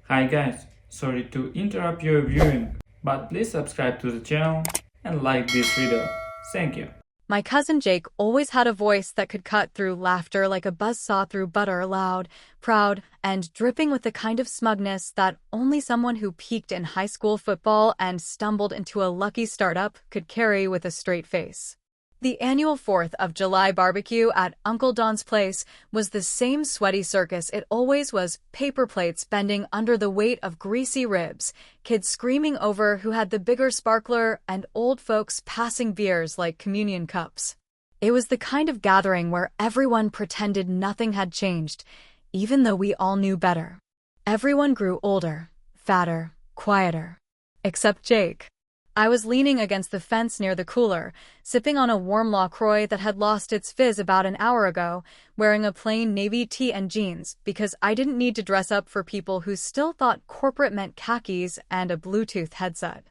Hi guys, sorry to interrupt your viewing, but please subscribe to the channel and like this video. Thank you. My cousin Jake always had a voice that could cut through laughter like a buzzsaw through butter, loud, proud, and dripping with the kind of smugness that only someone who peaked in high school football and stumbled into a lucky startup could carry with a straight face. The annual 4th of July barbecue at Uncle Don's place was the same sweaty circus it always was, paper plates bending under the weight of greasy ribs, kids screaming over who had the bigger sparkler, and old folks passing beers like communion cups. It was the kind of gathering where everyone pretended nothing had changed, even though we all knew better. Everyone grew older, fatter, quieter. Except Jake. I was leaning against the fence near the cooler, sipping on a warm LaCroix that had lost its fizz about an hour ago, wearing a plain navy tee and jeans because I didn't need to dress up for people who still thought corporate meant khakis and a Bluetooth headset.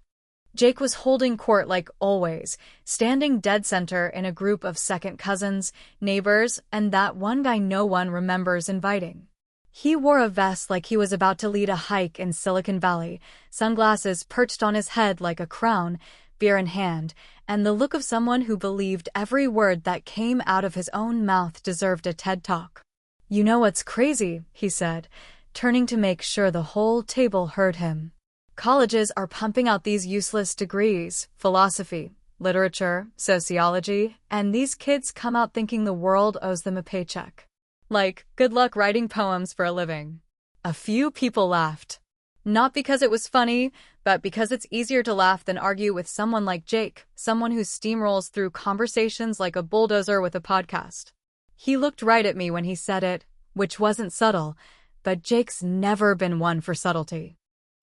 Jake was holding court like always, standing dead center in a group of second cousins, neighbors, and that one guy no one remembers inviting. He wore a vest like he was about to lead a hike in Silicon Valley, sunglasses perched on his head like a crown, beer in hand, and the look of someone who believed every word that came out of his own mouth deserved a TED Talk. "You know what's crazy," he said, turning to make sure the whole table heard him. "Colleges are pumping out these useless degrees, philosophy, literature, sociology, and these kids come out thinking the world owes them a paycheck. Like, good luck writing poems for a living." A few people laughed. Not because it was funny, but because it's easier to laugh than argue with someone like Jake, someone who steamrolls through conversations like a bulldozer with a podcast. He looked right at me when he said it, which wasn't subtle, but Jake's never been one for subtlety.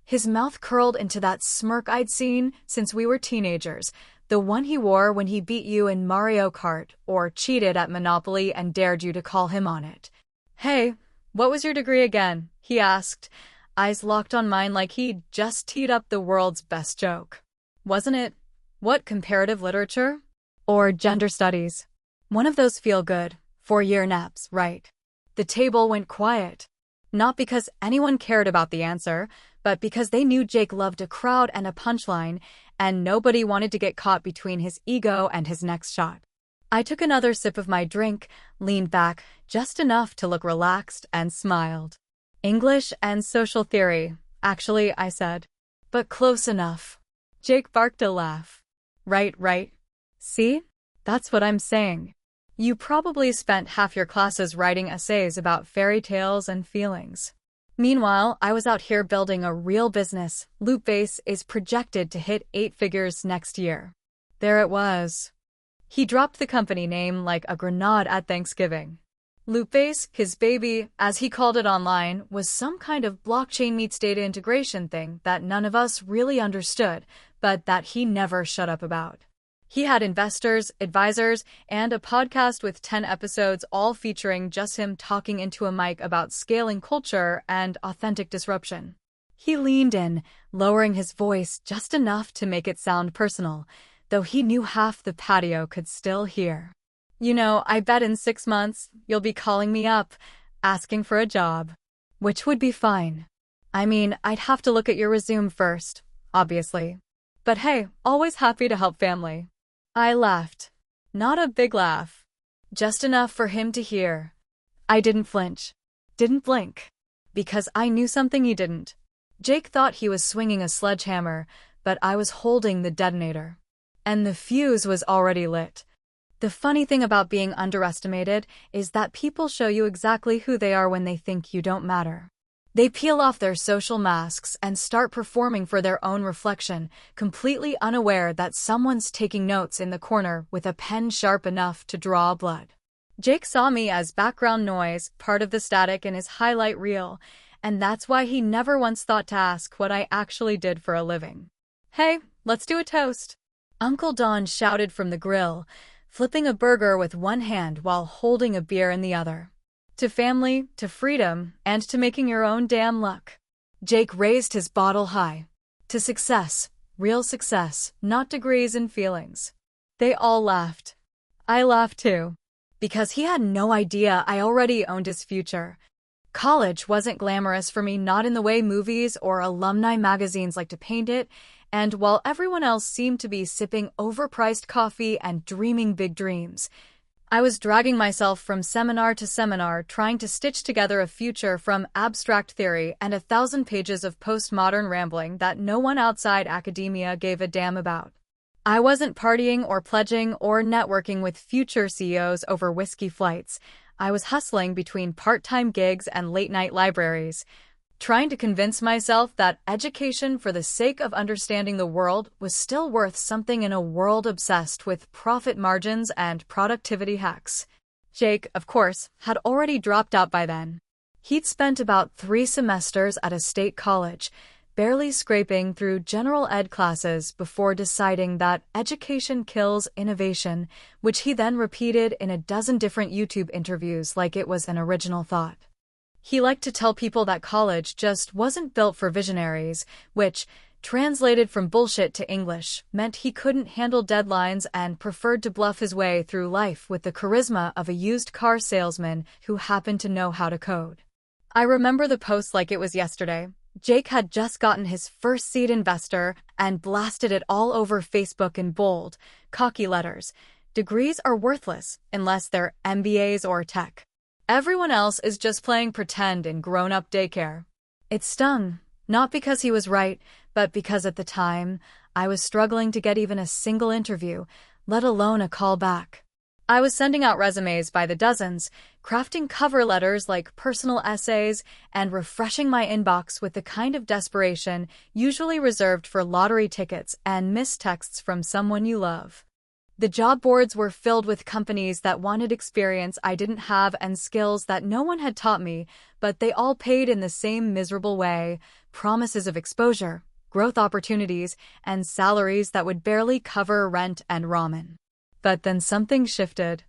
His mouth curled into that smirk I'd seen since we were teenagers, the one he wore when he beat you in Mario Kart or cheated at Monopoly and dared you to call him on it. "Hey, what was your degree again?" he asked, eyes locked on mine like he'd just teed up the world's best joke. "Wasn't it, what, comparative literature? Or gender studies? One of those feel-good, 4-year naps, right?" The table went quiet. Not because anyone cared about the answer, but because they knew Jake loved a crowd and a punchline, and nobody wanted to get caught between his ego and his next shot. I took another sip of my drink, leaned back just enough to look relaxed, and smiled. "English and social theory, actually," I said. "But close enough." Jake barked a laugh. "Right, right. See? That's what I'm saying. You probably spent half your classes writing essays about fairy tales and feelings. Meanwhile, I was out here building a real business. Loopbase is projected to hit 8 figures next year." There it was. He dropped the company name like a grenade at Thanksgiving. Loopbase, his baby, as he called it online, was some kind of blockchain meets data integration thing that none of us really understood, but that he never shut up about. He had investors, advisors, and a podcast with 10 episodes all featuring just him talking into a mic about scaling culture and authentic disruption. He leaned in, lowering his voice just enough to make it sound personal, though he knew half the patio could still hear. "You know, I bet in 6 months you'll be calling me up, asking for a job. Which would be fine. I mean, I'd have to look at your resume first, obviously. But hey, always happy to help family." I laughed. Not a big laugh. Just enough for him to hear. I didn't flinch. Didn't blink. Because I knew something he didn't. Jake thought he was swinging a sledgehammer, but I was holding the detonator. And the fuse was already lit. The funny thing about being underestimated is that people show you exactly who they are when they think you don't matter. They peel off their social masks and start performing for their own reflection, completely unaware that someone's taking notes in the corner with a pen sharp enough to draw blood. Jake saw me as background noise, part of the static in his highlight reel, and that's why he never once thought to ask what I actually did for a living. "Hey, let's do a toast," Uncle Don shouted from the grill, flipping a burger with one hand while holding a beer in the other. "To family, to freedom, and to making your own damn luck." Jake raised his bottle high. "To success, real success, not degrees and feelings." They all laughed. I laughed too. Because he had no idea I already owned his future. College wasn't glamorous for me, not in the way movies or alumni magazines like to paint it, and while everyone else seemed to be sipping overpriced coffee and dreaming big dreams, I was dragging myself from seminar to seminar, trying to stitch together a future from abstract theory and 1,000 pages of postmodern rambling that no one outside academia gave a damn about. I wasn't partying or pledging or networking with future CEOs over whiskey flights. I was hustling between part-time gigs and late-night libraries, trying to convince myself that education for the sake of understanding the world was still worth something in a world obsessed with profit margins and productivity hacks. Jake, of course, had already dropped out by then. He'd spent about 3 semesters at a state college, barely scraping through general ed classes before deciding that education kills innovation, which he then repeated in a dozen different YouTube interviews like it was an original thought. He liked to tell people that college just wasn't built for visionaries, which, translated from bullshit to English, meant he couldn't handle deadlines and preferred to bluff his way through life with the charisma of a used car salesman who happened to know how to code. I remember the post like it was yesterday. Jake had just gotten his first seed investor and blasted it all over Facebook in bold, cocky letters. Degrees are worthless unless they're MBAs or tech. Everyone else is just playing pretend in grown-up daycare. It stung, not because he was right, but because at the time, I was struggling to get even a single interview, let alone a call back. I was sending out resumes by the dozens, crafting cover letters like personal essays, and refreshing my inbox with the kind of desperation usually reserved for lottery tickets and missed texts from someone you love. The job boards were filled with companies that wanted experience I didn't have and skills that no one had taught me, but they all paid in the same miserable way: promises of exposure, growth opportunities, and salaries that would barely cover rent and ramen. But then something shifted.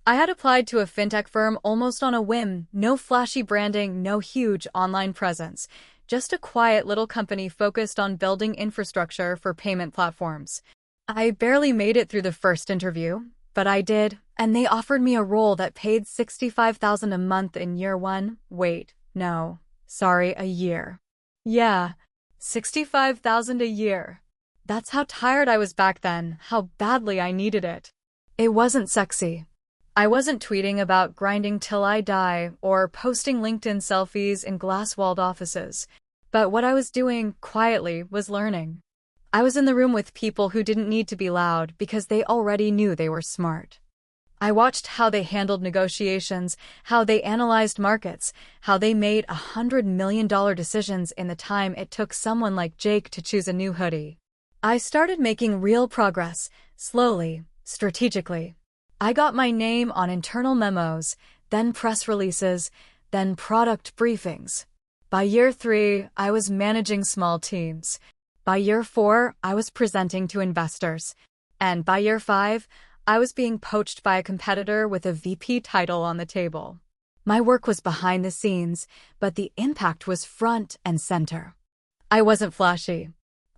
I had applied to a fintech firm almost on a whim, no flashy branding, no huge online presence, just a quiet little company focused on building infrastructure for payment platforms. I barely made it through the first interview, but I did, and they offered me a role that paid $65,000 a month in year 1. Wait, no, sorry, a year. Yeah, $65,000 a year. That's how tired I was back then, how badly I needed it. It wasn't sexy. I wasn't tweeting about grinding till I die or posting LinkedIn selfies in glass-walled offices. But what I was doing quietly was learning. I was in the room with people who didn't need to be loud because they already knew they were smart. I watched how they handled negotiations, how they analyzed markets, how they made $100 million decisions in the time it took someone like Jake to choose a new hoodie. I started making real progress, slowly, strategically. I got my name on internal memos, then press releases, then product briefings. By year 3, I was managing small teams. By year 4, I was presenting to investors. And by year 5, I was being poached by a competitor with a VP title on the table. My work was behind the scenes, but the impact was front and center. I wasn't flashy.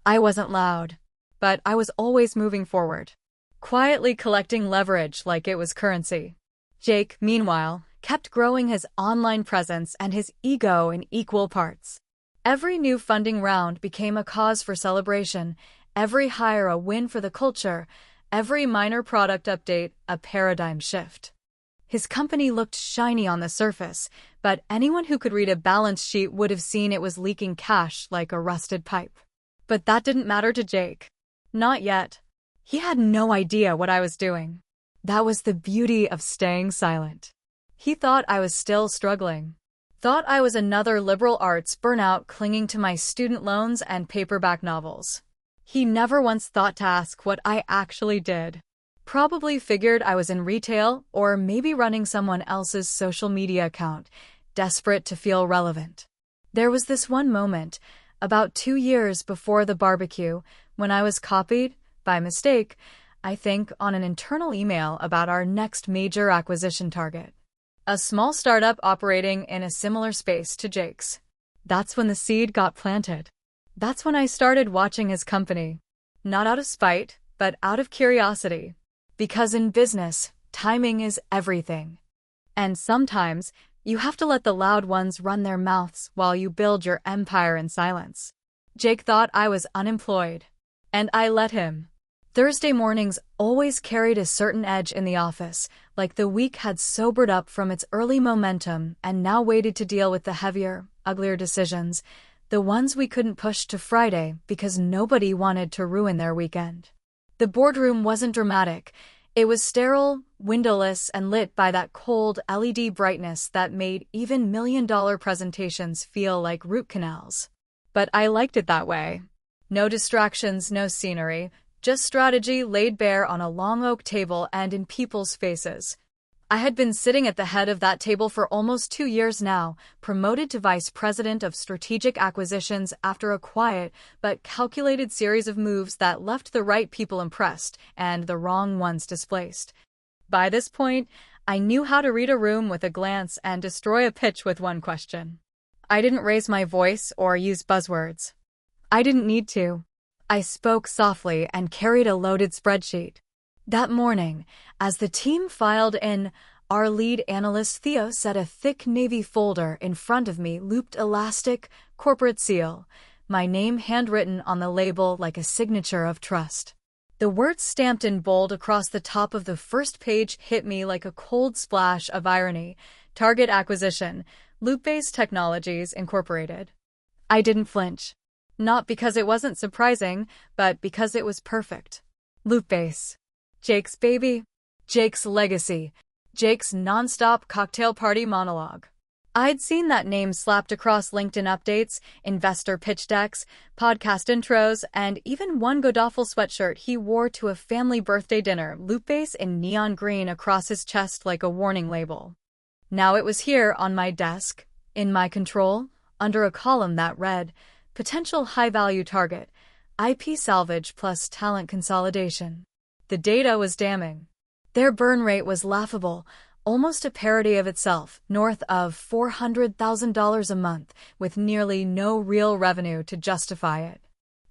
I wasn't loud, but I was always moving forward, quietly collecting leverage like it was currency. Jake, meanwhile, kept growing his online presence and his ego in equal parts. Every new funding round became a cause for celebration, every hire a win for the culture, every minor product update a paradigm shift. His company looked shiny on the surface, but anyone who could read a balance sheet would have seen it was leaking cash like a rusted pipe. But that didn't matter to Jake. Not yet. He had no idea what I was doing. That was the beauty of staying silent. He thought I was still struggling. Thought I was another liberal arts burnout clinging to my student loans and paperback novels. He never once thought to ask what I actually did. Probably figured I was in retail or maybe running someone else's social media account, desperate to feel relevant. There was this one moment, about 2 years before the BBQ, when I was copied, by mistake, I think, on an internal email about our next major acquisition target. A small startup operating in a similar space to Jake's. That's when the seed got planted. That's when I started watching his company. Not out of spite, but out of curiosity. Because in business, timing is everything. And sometimes, You have to let the loud ones run their mouths while you build your empire in silence. Jake thought I was unemployed, and I let him. Thursday mornings always carried a certain edge in the office, like the week had sobered up from its early momentum and now waited to deal with the heavier, uglier decisions, the ones we couldn't push to Friday because nobody wanted to ruin their weekend. The boardroom wasn't dramatic. It was sterile, windowless, and lit by that cold LED brightness that made even million-dollar presentations feel like root canals. But I liked it that way. No distractions, no scenery, just strategy laid bare on a long oak table and in people's faces. I had been sitting at the head of that table for almost 2 years now, promoted to Vice President of Strategic Acquisitions after a quiet but calculated series of moves that left the right people impressed and the wrong ones displaced. By this point, I knew how to read a room with a glance and destroy a pitch with one question. I didn't raise my voice or use buzzwords. I didn't need to. I spoke softly and carried a loaded spreadsheet. That morning, as the team filed in, our lead analyst Theo set a thick navy folder in front of me, looped elastic, corporate seal, my name handwritten on the label like a signature of trust. The words stamped in bold across the top of the first page hit me like a cold splash of irony. Target acquisition, Loopbase Technologies Incorporated. I didn't flinch. Not because it wasn't surprising, but because it was perfect. Loopbase. Jake's baby. Jake's legacy. Jake's nonstop cocktail party monologue. I'd seen that name slapped across LinkedIn updates, investor pitch decks, podcast intros, and even one Godawful sweatshirt he wore to a family birthday dinner, Loopbase in neon green across his chest like a warning label. Now it was here on my desk, in my control, under a column that read, Potential High-Value Target, IP Salvage plus Talent Consolidation. The data was damning. Their burn rate was laughable, almost a parody of itself, north of $400,000 a month, with nearly no real revenue to justify it.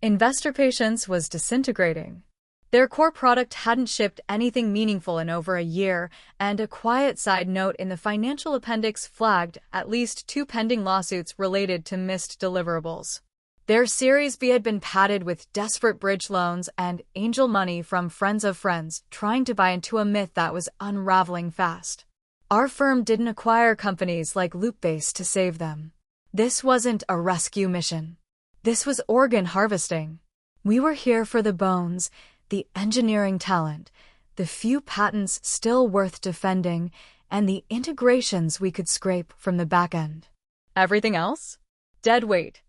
Investor patience was disintegrating. Their core product hadn't shipped anything meaningful in over a year, and a quiet side note in the financial appendix flagged at least 2 pending lawsuits related to missed deliverables. Their Series B had been padded with desperate bridge loans and angel money from friends of friends trying to buy into a myth that was unraveling fast. Our firm didn't acquire companies like Loopbase to save them. This wasn't a rescue mission. This was organ harvesting. We were here for the bones, the engineering talent, the few patents still worth defending, and the integrations we could scrape from the back end. Everything else? Dead weight.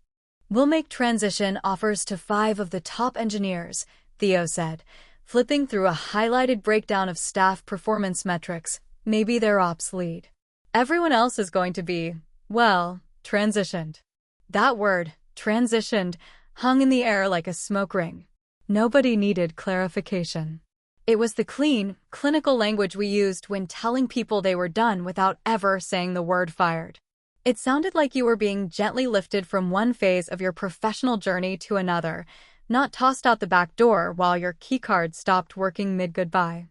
We'll make transition offers to 5 of the top engineers, Theo said, flipping through a highlighted breakdown of staff performance metrics, maybe their ops lead. Everyone else is going to be, well, transitioned. That word, transitioned, hung in the air like a smoke ring. Nobody needed clarification. It was the clean, clinical language we used when telling people they were done without ever saying the word fired. It sounded like you were being gently lifted from one phase of your professional journey to another, not tossed out the back door while your keycard stopped working mid-goodbye.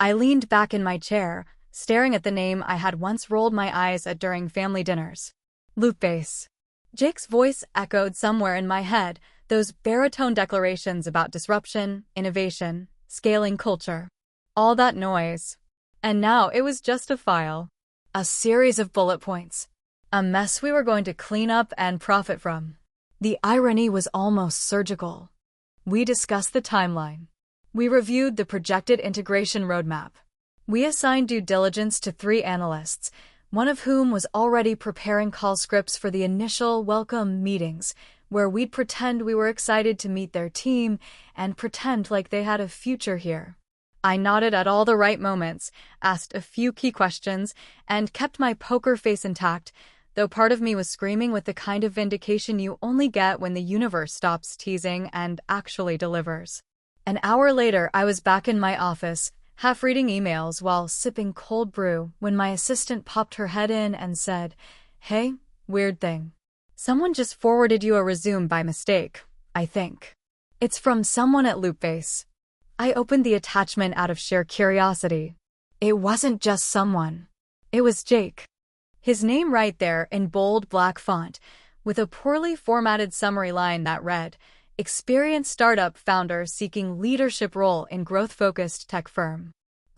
I leaned back in my chair, staring at the name I had once rolled my eyes at during family dinners. Loopbase. Jake's voice echoed somewhere in my head, those baritone declarations about disruption, innovation, scaling culture. All that noise. And now it was just a file. A series of bullet points. A mess we were going to clean up and profit from. The irony was almost surgical. We discussed the timeline. We reviewed the projected integration roadmap. We assigned due diligence to 3 analysts, one of whom was already preparing call scripts for the initial welcome meetings, where we'd pretend we were excited to meet their team and pretend like they had a future here. I nodded at all the right moments, asked a few key questions, and kept my poker face intact, though part of me was screaming with the kind of vindication you only get when the universe stops teasing and actually delivers. An hour later, I was back in my office, half reading emails while sipping cold brew, when my assistant popped her head in and said, "Hey, weird thing. Someone just forwarded you a resume by mistake, I think. It's from someone at Loopbase." I opened the attachment out of sheer curiosity. It wasn't just someone. It was Jake. His name right there in bold black font, with a poorly formatted summary line that read, "Experienced startup founder seeking leadership role in growth-focused tech firm."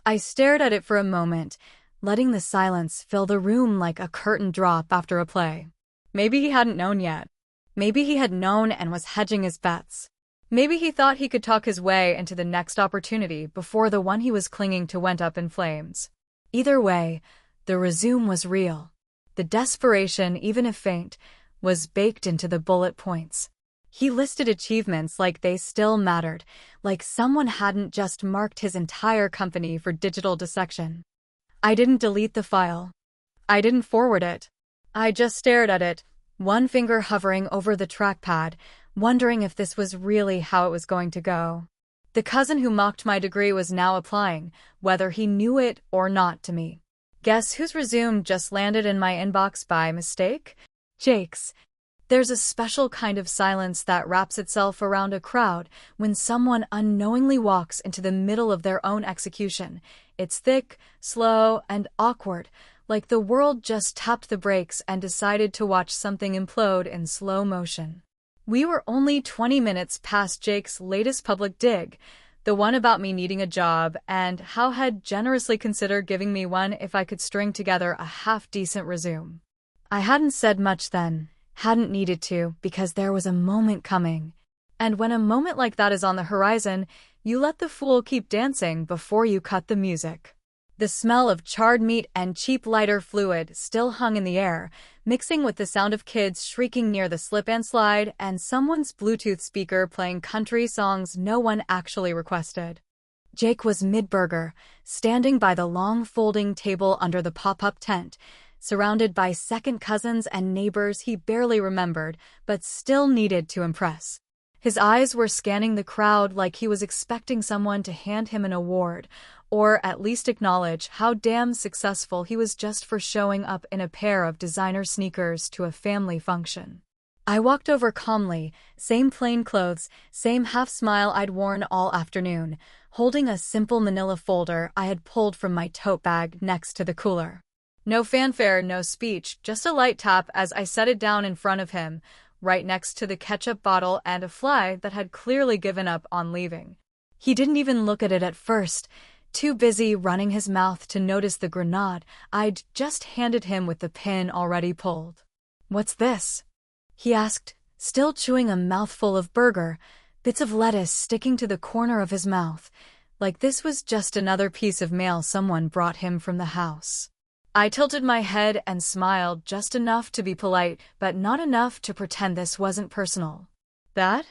I stared at it for a moment, letting the silence fill the room like a curtain drop after a play. Maybe he hadn't known yet. Maybe he had known and was hedging his bets. Maybe he thought he could talk his way into the next opportunity before the one he was clinging to went up in flames. Either way, the resume was real. The desperation, even if faint, was baked into the bullet points. He listed achievements like they still mattered, like someone hadn't just marked his entire company for digital dissection. I didn't delete the file. I didn't forward it. I just stared at it, one finger hovering over the trackpad, wondering if this was really how it was going to go. The cousin who mocked my degree was now applying, whether he knew it or not, to me. Guess whose resume just landed in my inbox by mistake? Jake's. There's a special kind of silence that wraps itself around a crowd when someone unknowingly walks into the middle of their own execution. It's thick, slow, and awkward, like the world just tapped the brakes and decided to watch something implode in slow motion. We were only 20 minutes past Jake's latest public dig, the one about me needing a job and how had generously considered giving me one if I could string together a half-decent resume. I hadn't said much then, hadn't needed to, because there was a moment coming. And when a moment like that is on the horizon, you let the fool keep dancing before you cut the music. The smell of charred meat and cheap lighter fluid still hung in the air, mixing with the sound of kids shrieking near the slip and slide and someone's Bluetooth speaker playing country songs no one actually requested. Jake was mid-burger, standing by the long folding table under the pop-up tent, surrounded by second cousins and neighbors he barely remembered but still needed to impress. His eyes were scanning the crowd like he was expecting someone to hand him an award, or at least acknowledge how damn successful he was just for showing up in a pair of designer sneakers to a family function. I walked over calmly, same plain clothes, same half-smile I'd worn all afternoon, holding a simple manila folder I had pulled from my tote bag next to the cooler. No fanfare, no speech, just a light tap as I set it down in front of him, right next to the ketchup bottle and a fly that had clearly given up on leaving. He didn't even look at it at first, too busy running his mouth to notice the grenade I'd just handed him with the pin already pulled. "What's this?" he asked, still chewing a mouthful of burger, bits of lettuce sticking to the corner of his mouth, like this was just another piece of mail someone brought him from the house. I tilted my head and smiled just enough to be polite, but not enough to pretend this wasn't personal. "That?"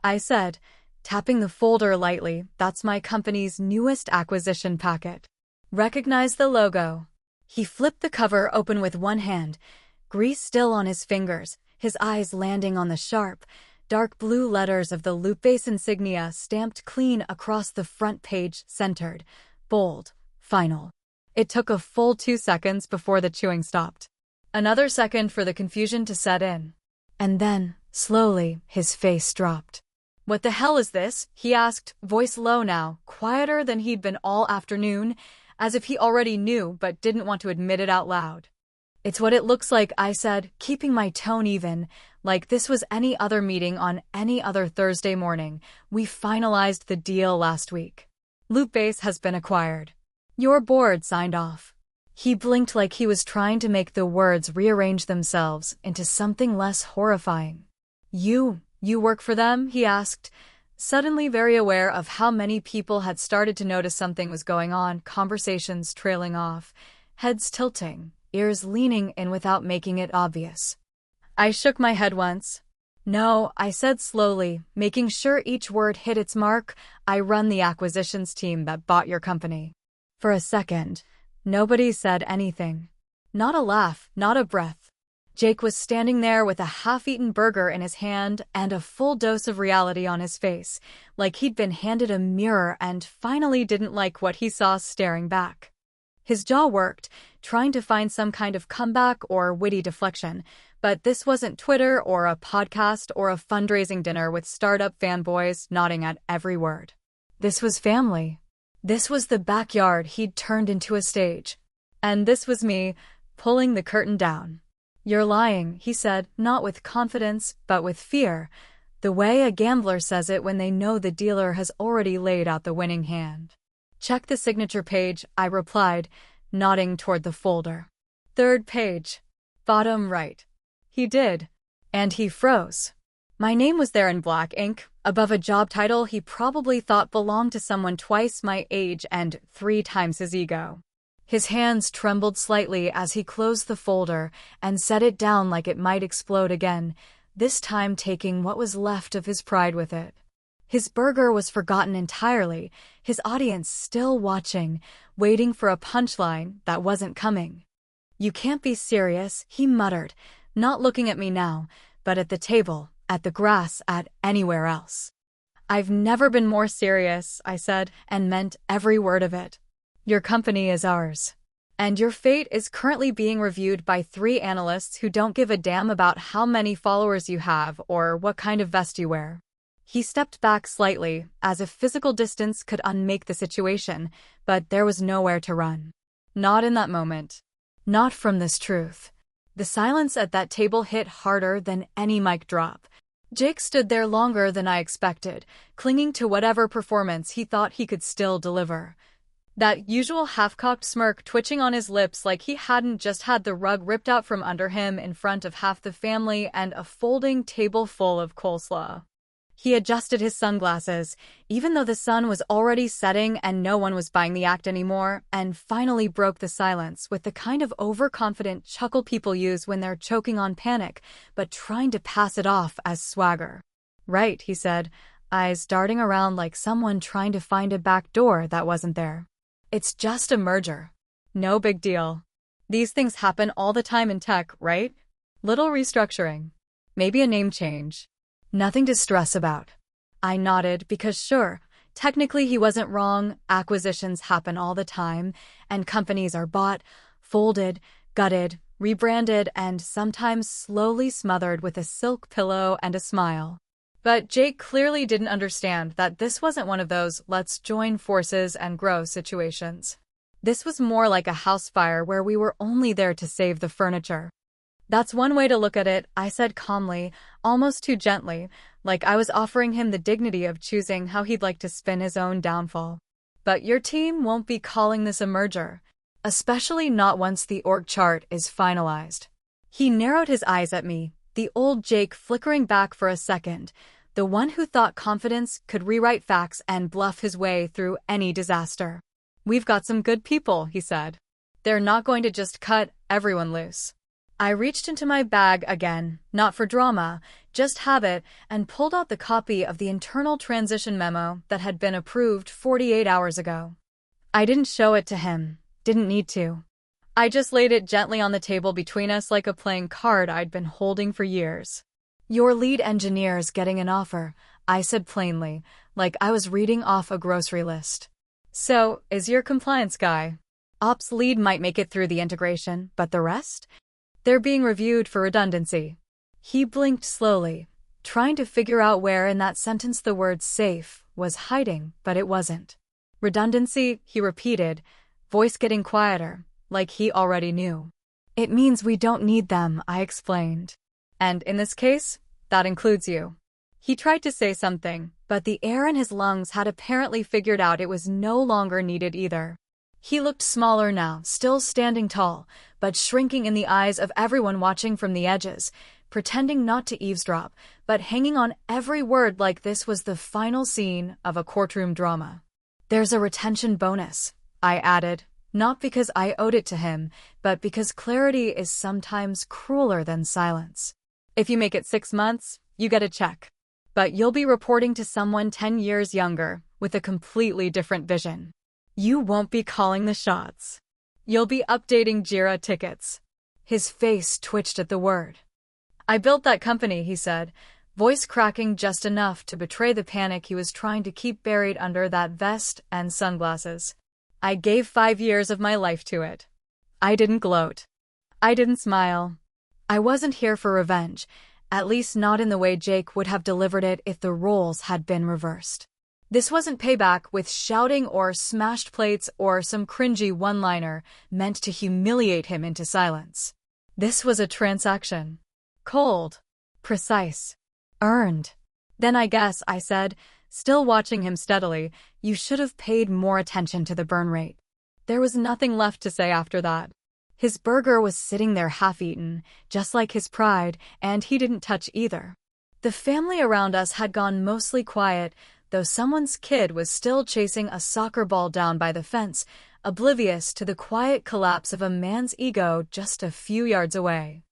I said, tapping the folder lightly. "That's my company's newest acquisition packet. Recognize the logo?" He flipped the cover open with one hand, grease still on his fingers, his eyes landing on the sharp, dark blue letters of the Loopbase insignia stamped clean across the front page, centered, bold, final. It took a full 2 seconds before the chewing stopped. Another second for the confusion to set in. And then, slowly, his face dropped. "What the hell is this?" he asked, voice low now, quieter than he'd been all afternoon, as if he already knew but didn't want to admit it out loud. "It's what it looks like," I said, keeping my tone even, like this was any other meeting on any other Thursday morning. "We finalized the deal last week. Loopbase has been acquired. Your board signed off." He blinked like he was trying to make the words rearrange themselves into something less horrifying. You work for them?" he asked, suddenly very aware of how many people had started to notice something was going on, conversations trailing off, heads tilting, ears leaning in without making it obvious. I shook my head once. "No," I said slowly, making sure each word hit its mark. "I run the acquisitions team that bought your company." For a second, nobody said anything. Not a laugh, not a breath. Jake was standing there with a half-eaten burger in his hand and a full dose of reality on his face, like he'd been handed a mirror and finally didn't like what he saw staring back. His jaw worked, trying to find some kind of comeback or witty deflection, but this wasn't Twitter or a podcast or a fundraising dinner with startup fanboys nodding at every word. This was family. This was the backyard he'd turned into a stage. And this was me, pulling the curtain down. "You're lying," he said, not with confidence, but with fear, the way a gambler says it when they know the dealer has already laid out the winning hand. "Check the signature page," I replied, nodding toward the folder. "Third page. Bottom right." He did. And he froze. My name was there in black ink, above a job title he probably thought belonged to someone twice my age and 3 times his ego. His hands trembled slightly as he closed the folder and set it down like it might explode again, this time taking what was left of his pride with it. His burger was forgotten entirely, his audience still watching, waiting for a punchline that wasn't coming. "You can't be serious," he muttered, not looking at me now, but at the table, at the grass, at anywhere else. "I've never been more serious," I said, and meant every word of it. "Your company is ours. And your fate is currently being reviewed by 3 analysts who don't give a damn about how many followers you have or what kind of vest you wear." He stepped back slightly, as if physical distance could unmake the situation, but there was nowhere to run. Not in that moment. Not from this truth. The silence at that table hit harder than any mic drop. Jake stood there longer than I expected, clinging to whatever performance he thought he could still deliver. That usual half-cocked smirk twitching on his lips like he hadn't just had the rug ripped out from under him in front of half the family and a folding table full of coleslaw. He adjusted his sunglasses, even though the sun was already setting and no one was buying the act anymore, and finally broke the silence with the kind of overconfident chuckle people use when they're choking on panic, but trying to pass it off as swagger. "Right," he said, eyes darting around like someone trying to find a back door that wasn't there. "It's just a merger. No big deal. These things happen all the time in tech, right? Little restructuring. Maybe a name change. Nothing to stress about." I nodded because sure, technically he wasn't wrong, acquisitions happen all the time, and companies are bought, folded, gutted, rebranded, and sometimes slowly smothered with a silk pillow and a smile. But Jake clearly didn't understand that this wasn't one of those let's join forces and grow situations. This was more like a house fire where we were only there to save the furniture. "That's one way to look at it," I said calmly, almost too gently, like I was offering him the dignity of choosing how he'd like to spin his own downfall. "But your team won't be calling this a merger, especially not once the org chart is finalized." He narrowed his eyes at me, the old Jake flickering back for a second, the one who thought confidence could rewrite facts and bluff his way through any disaster. "We've got some good people," he said. "They're not going to just cut everyone loose." I reached into my bag again, not for drama, just habit, and pulled out the copy of the internal transition memo that had been approved 48 hours ago. I didn't show it to him, didn't need to. I just laid it gently on the table between us like a playing card I'd been holding for years. "Your lead engineer's getting an offer," I said plainly, like I was reading off a grocery list. "So, is your compliance guy? Ops lead might make it through the integration, but the rest? They're being reviewed for redundancy." He blinked slowly, trying to figure out where in that sentence the word safe was hiding, but it wasn't. "Redundancy," he repeated, voice getting quieter, like he already knew. "It means we don't need them," I explained. "And in this case, that includes you." He tried to say something, but the air in his lungs had apparently figured out it was no longer needed either. He looked smaller now, still standing tall, but shrinking in the eyes of everyone watching from the edges, pretending not to eavesdrop, but hanging on every word like this was the final scene of a courtroom drama. "There's a retention bonus," I added, not because I owed it to him, but because clarity is sometimes crueler than silence. "If you make it 6 months, you get a check. But you'll be reporting to someone 10 years younger, with a completely different vision. You won't be calling the shots. You'll be updating JIRA tickets." His face twitched at the word. "I built that company," he said, voice cracking just enough to betray the panic he was trying to keep buried under that vest and sunglasses. "I gave 5 years of my life to it." I didn't gloat. I didn't smile. I wasn't here for revenge, at least not in the way Jake would have delivered it if the roles had been reversed. This wasn't payback with shouting or smashed plates or some cringy one-liner meant to humiliate him into silence. This was a transaction. Cold. Precise. Earned. Then I guess, I said, still watching him steadily, you should have paid more attention to the burn rate. There was nothing left to say after that. His burger was sitting there half-eaten, just like his pride, and he didn't touch either. The family around us had gone mostly quiet, though someone's kid was still chasing a soccer ball down by the fence, oblivious to the quiet collapse of a man's ego just a few yards away.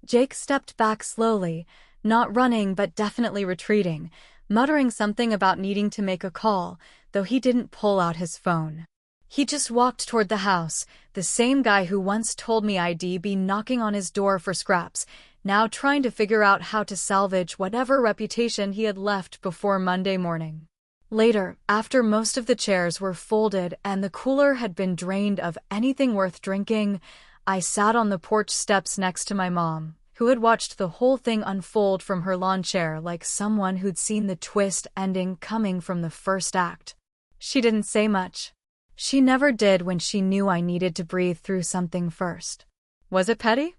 Jake stepped back slowly, not running but definitely retreating, muttering something about needing to make a call, though he didn't pull out his phone. He just walked toward the house, the same guy who once told me I'd be knocking on his door for scraps, now trying to figure out how to salvage whatever reputation he had left before Monday morning. Later, after most of the chairs were folded and the cooler had been drained of anything worth drinking, I sat on the porch steps next to my mom, who had watched the whole thing unfold from her lawn chair like someone who'd seen the twist ending coming from the first act. She didn't say much. She never did when she knew I needed to breathe through something first. Was it petty?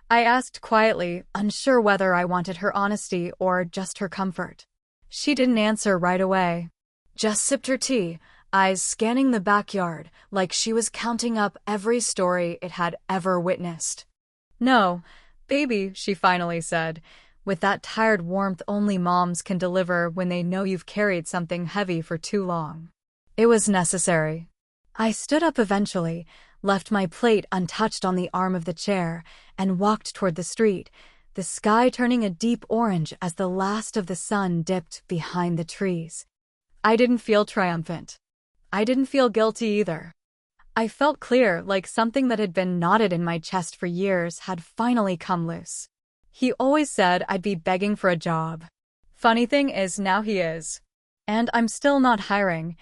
I asked quietly, unsure whether I wanted her honesty or just her comfort. She didn't answer right away. Just sipped her tea, eyes scanning the backyard like she was counting up every story it had ever witnessed. No, baby, she finally said, with that tired warmth only moms can deliver when they know you've carried something heavy for too long. It was necessary. I stood up eventually, left my plate untouched on the arm of the chair, and walked toward the street, the sky turning a deep orange as the last of the sun dipped behind the trees. I didn't feel triumphant. I didn't feel guilty either. I felt clear, like something that had been knotted in my chest for years had finally come loose. He always said I'd be begging for a job. Funny thing is, now he is. And I'm still not hiring,